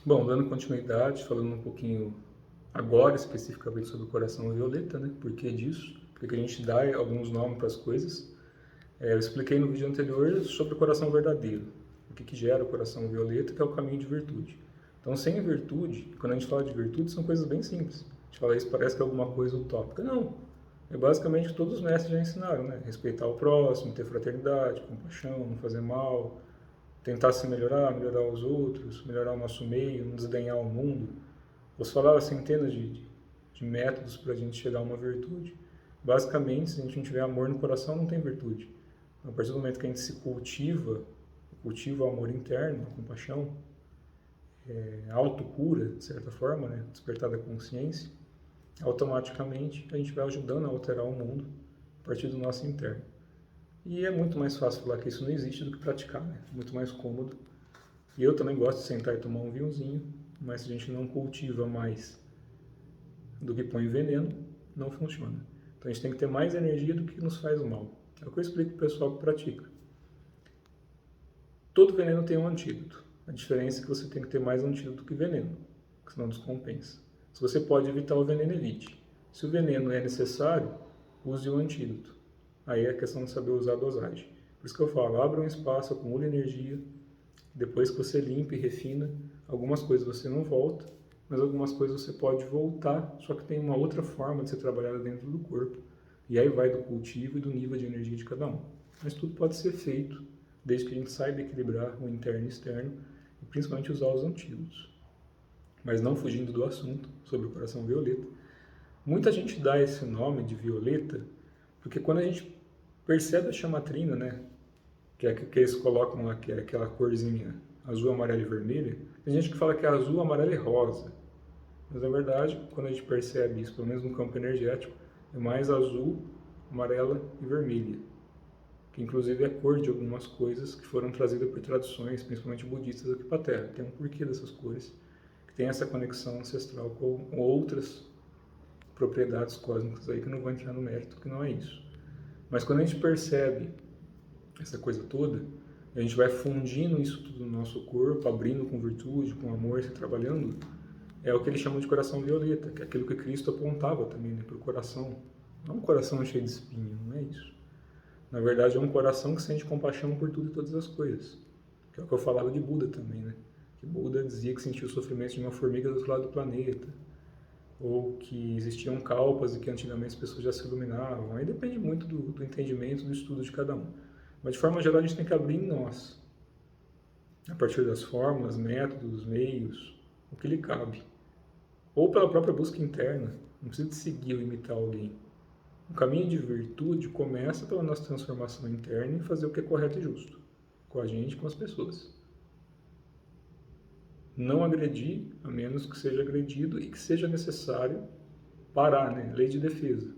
Bom, dando continuidade, falando um pouquinho agora especificamente sobre o coração violeta, né? Por que disso? Porque a gente dá alguns nomes para as coisas. Eu expliquei no vídeo anterior sobre o coração verdadeiro, o que gera o coração violeta, que é o caminho de virtude. Então, sem virtude, quando a gente fala de virtude, são coisas bem simples. A gente fala isso, parece que é alguma coisa utópica. Não. É basicamente o que todos os mestres já ensinaram, né? Respeitar o próximo, ter fraternidade, compaixão, não fazer mal, tentar se melhorar, melhorar os outros, melhorar o nosso meio, não desdenhar o mundo. Você falava centenas de métodos para a gente chegar a uma virtude. Basicamente, se a gente não tiver amor no coração, não tem virtude. A partir do momento que a gente se cultiva o amor interno, a compaixão, a autocura, de certa forma, né? Despertar da consciência, automaticamente a gente vai ajudando a alterar o mundo a partir do nosso interno. E é muito mais fácil falar que isso não existe do que praticar, né? Muito mais cômodo. E eu também gosto de sentar e tomar um vinhozinho, mas se a gente não cultiva mais do que põe veneno, não funciona. Então a gente tem que ter mais energia do que nos faz mal. É o que eu explico para o pessoal que pratica. Todo veneno tem um antídoto. A diferença é que você tem que ter mais antídoto que veneno, porque senão descompensa. Se você pode evitar o veneno, evite. Se o veneno é necessário, use o antídoto. Aí é a questão de saber usar a dosagem. Por isso que eu falo, abra um espaço, acumule energia, depois que você limpa e refina, algumas coisas você não volta, mas algumas coisas você pode voltar, só que tem uma outra forma de ser trabalhada dentro do corpo. E aí vai do cultivo e do nível de energia de cada um. Mas tudo pode ser feito, desde que a gente saiba equilibrar o interno e externo, e principalmente usar os antídotos. Mas não fugindo do assunto sobre o coração violeta. Muita gente dá esse nome de violeta, porque quando a gente percebe a chamatrina, né, que é que eles colocam lá, que é aquela corzinha azul, amarela e vermelha, tem gente que fala que é azul, amarela e rosa. Mas na verdade, quando a gente percebe isso, pelo menos no campo energético, é mais azul, amarela e vermelha. Que inclusive é a cor de algumas coisas que foram trazidas por tradições, principalmente budistas, aqui para a Terra. Tem um porquê dessas cores, que tem essa conexão ancestral com outras propriedades cósmicas aí que eu não vou entrar no mérito, que não é isso. Mas quando a gente percebe essa coisa toda, a gente vai fundindo isso tudo no nosso corpo, abrindo com virtude, com amor, se trabalhando, é o que eles chamam de coração violeta, que é aquilo que Cristo apontava também, né, para o coração. Não um coração cheio de espinho, não é isso. Na verdade, é um coração que sente compaixão por tudo e todas as coisas. Que é o que eu falava de Buda também, né? Que Buda dizia que sentiu o sofrimento de uma formiga do outro lado do planeta, ou que existiam kalpas e que antigamente as pessoas já se iluminavam. Aí depende muito do entendimento, do estudo de cada um. Mas de forma geral a gente tem que abrir em nós, a partir das fórmulas, métodos, meios, o que lhe cabe. Ou pela própria busca interna, não precisa de seguir ou imitar alguém. O caminho de virtude começa pela nossa transformação interna e fazer o que é correto e justo, com a gente e com as pessoas. Não agredir, a menos que seja agredido e que seja necessário parar, né? Lei de defesa.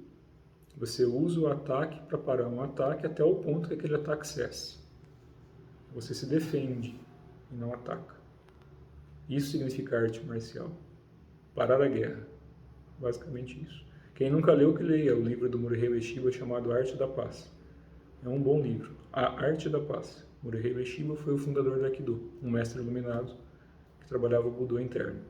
Você usa o ataque para parar um ataque até o ponto que aquele ataque cesse. Você se defende e não ataca. Isso significa arte marcial. Parar a guerra. Basicamente isso. Quem nunca leu, que leia o livro do Morihei Ueshiba chamado Arte da Paz. É um bom livro. A Arte da Paz. Morihei Ueshiba foi o fundador do Aikido, um mestre iluminado que trabalhava o Budô interno.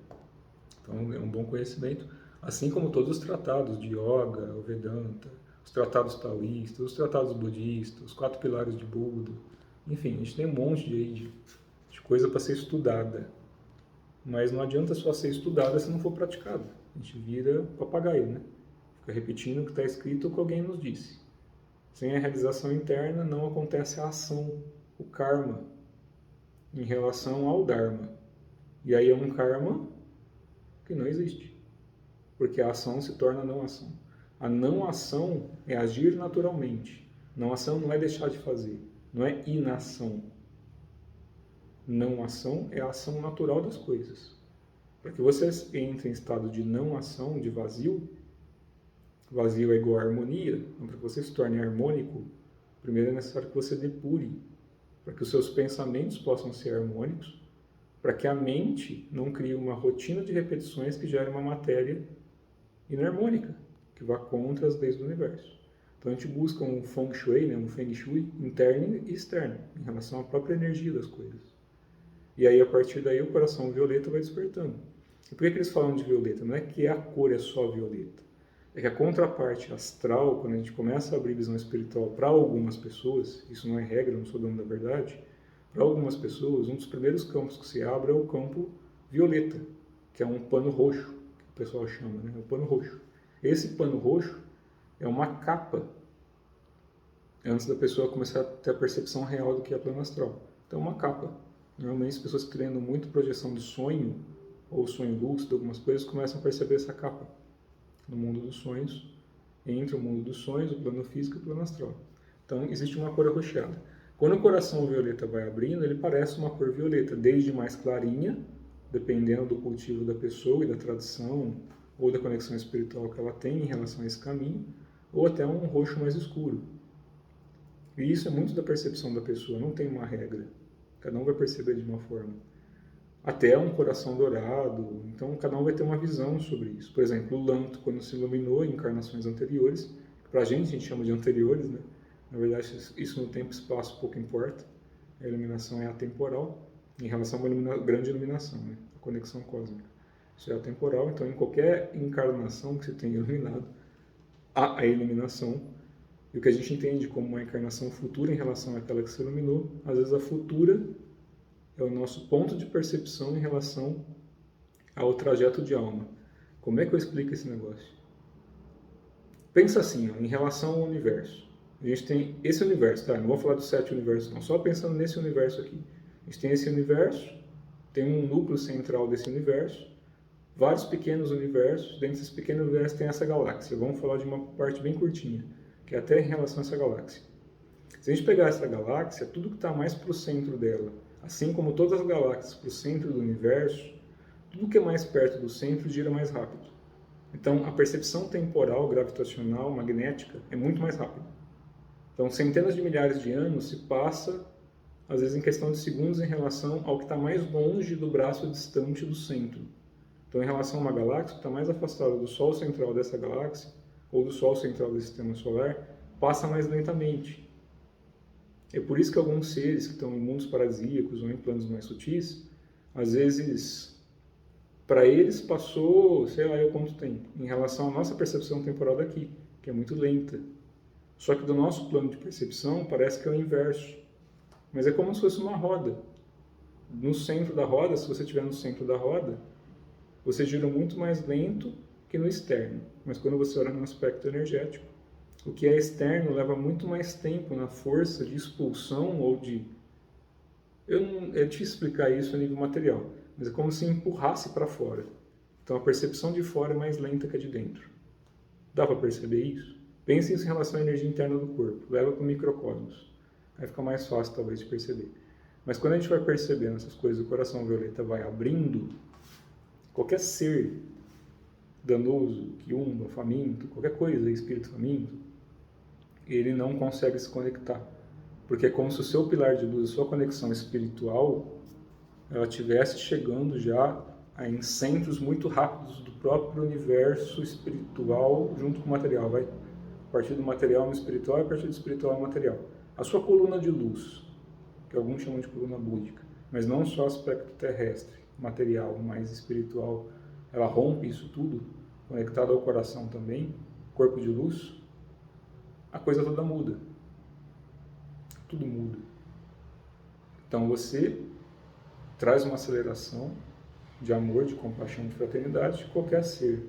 Então é um bom conhecimento, assim como todos os tratados de Yoga, o Vedanta, os tratados taoístas, os tratados budistas, os 4 pilares de Buda. Enfim, a gente tem um monte de coisa para ser estudada. Mas não adianta só ser estudada se não for praticada. A gente vira papagaio, né? Fica repetindo o que está escrito ou o que alguém nos disse. Sem a realização interna não acontece a ação, o karma, em relação ao Dharma. E aí é um karma que não existe, porque a ação se torna não ação. A não ação é agir naturalmente. Não ação não é deixar de fazer, não é inação. Não ação é a ação natural das coisas. Para que você entre em estado de não ação, de vazio, vazio é igual a harmonia, então para que você se torne harmônico, primeiro é necessário que você depure, para que os seus pensamentos possam ser harmônicos, para que a mente não crie uma rotina de repetições que gere uma matéria inarmônica, que vá contra as leis do universo. Então a gente busca um feng shui, né, um feng shui interno e externo, em relação à própria energia das coisas. E aí, a partir daí, o coração violeta vai despertando. E por que eles falam de violeta? Não é que a cor é só violeta. É que a contraparte astral, quando a gente começa a abrir visão espiritual para algumas pessoas, isso não é regra, não sou dono da verdade, para algumas pessoas, um dos primeiros campos que se abre é o campo violeta, que é um pano roxo, que o pessoal chama, né? É o pano roxo. Esse pano roxo é uma capa antes da pessoa começar a ter a percepção real do que é plano astral. Então, uma capa. Normalmente, as pessoas criando muito projeção de sonho, ou sonho lúcido, algumas coisas, começam a perceber essa capa no mundo dos sonhos, entre o mundo dos sonhos, o plano físico e o plano astral. Então, existe uma cor arroxeada. Quando o coração violeta vai abrindo, ele parece uma cor violeta, desde mais clarinha, dependendo do cultivo da pessoa e da tradição, ou da conexão espiritual que ela tem em relação a esse caminho, ou até um roxo mais escuro. E isso é muito da percepção da pessoa, não tem uma regra. Cada um vai perceber de uma forma. Até um coração dourado, então cada um vai ter uma visão sobre isso. Por exemplo, o Lanto, quando se iluminou em encarnações anteriores, para a gente chama de anteriores, né? Na verdade, isso no tempo e espaço pouco importa. A iluminação é atemporal, em relação a uma grande iluminação, né? A conexão cósmica. Isso é atemporal, então em qualquer encarnação que você tenha iluminado, há a iluminação. E o que a gente entende como uma encarnação futura em relação àquela que se iluminou, às vezes a futura é o nosso ponto de percepção em relação ao trajeto de alma. Como é que eu explico esse negócio? Pensa assim, ó, em relação ao universo. A gente tem esse universo, tá? Não vou falar dos 7 universos, não. Só pensando nesse universo aqui. A gente tem esse universo, tem um núcleo central desse universo, vários pequenos universos. Dentro desses pequenos universos tem essa galáxia. Vamos falar de uma parte bem curtinha, que é até em relação a essa galáxia. Se a gente pegar essa galáxia, tudo que está mais para o centro dela, assim como todas as galáxias para o centro do universo, tudo que é mais perto do centro gira mais rápido. Então, a percepção temporal, gravitacional, magnética é muito mais rápida. Então, centenas de milhares de anos se passa, às vezes em questão de segundos, em relação ao que está mais longe do braço distante do centro. Então, em relação a uma galáxia que está mais afastada do Sol central dessa galáxia, ou do Sol central do sistema solar, passa mais lentamente. É por isso que alguns seres que estão em mundos paradisíacos ou em planos mais sutis, às vezes, para eles passou, sei lá eu quanto tempo, em relação à nossa percepção temporal daqui, que é muito lenta. Só que do nosso plano de percepção parece que é o inverso. Mas é como se fosse uma roda. No centro da roda, se você estiver no centro da roda, você gira muito mais lento que no externo. Mas quando você olha no aspecto energético, o que é externo leva muito mais tempo na força de expulsão ou de... É difícil explicar isso a nível material, mas é como se empurrasse para fora. Então a percepção de fora é mais lenta que a de dentro. Dá para perceber isso? Pense isso em relação à energia interna do corpo. Leva para o microcosmos. Aí fica mais fácil talvez de perceber. Mas quando a gente vai percebendo essas coisas, o coração violeta vai abrindo, qualquer ser danoso, quiumba, faminto, qualquer coisa, espírito faminto, ele não consegue se conectar. Porque é como se o seu pilar de luz, a sua conexão espiritual, ela estivesse chegando já em centros muito rápidos do próprio universo espiritual junto com o material. Vai a partir do material no espiritual e a partir do espiritual no material. A sua coluna de luz, que alguns chamam de coluna búdica, mas não só aspecto terrestre, material, mas espiritual, ela rompe isso tudo, conectado ao coração também, corpo de luz, a coisa toda muda. Tudo muda. Então você traz uma aceleração de amor, de compaixão, de fraternidade, qualquer ser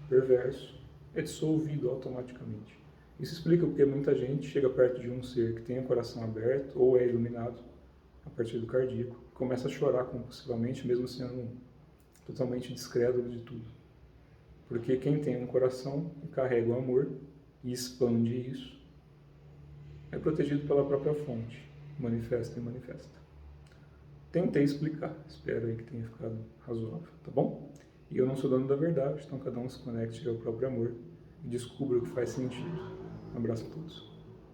perverso é dissolvido automaticamente. Isso explica porque muita gente chega perto de um ser que tem o coração aberto ou é iluminado a partir do cardíaco e começa a chorar compulsivamente, mesmo sendo totalmente descrédulo de tudo. Porque quem tem um coração e carrega o amor e expande isso, é protegido pela própria fonte, manifesta e manifesta. Tentei explicar, espero aí que tenha ficado razoável, tá bom? E eu não sou dono da verdade, então cada um se conecte ao próprio amor e descubra o que faz sentido. Um abraço a todos.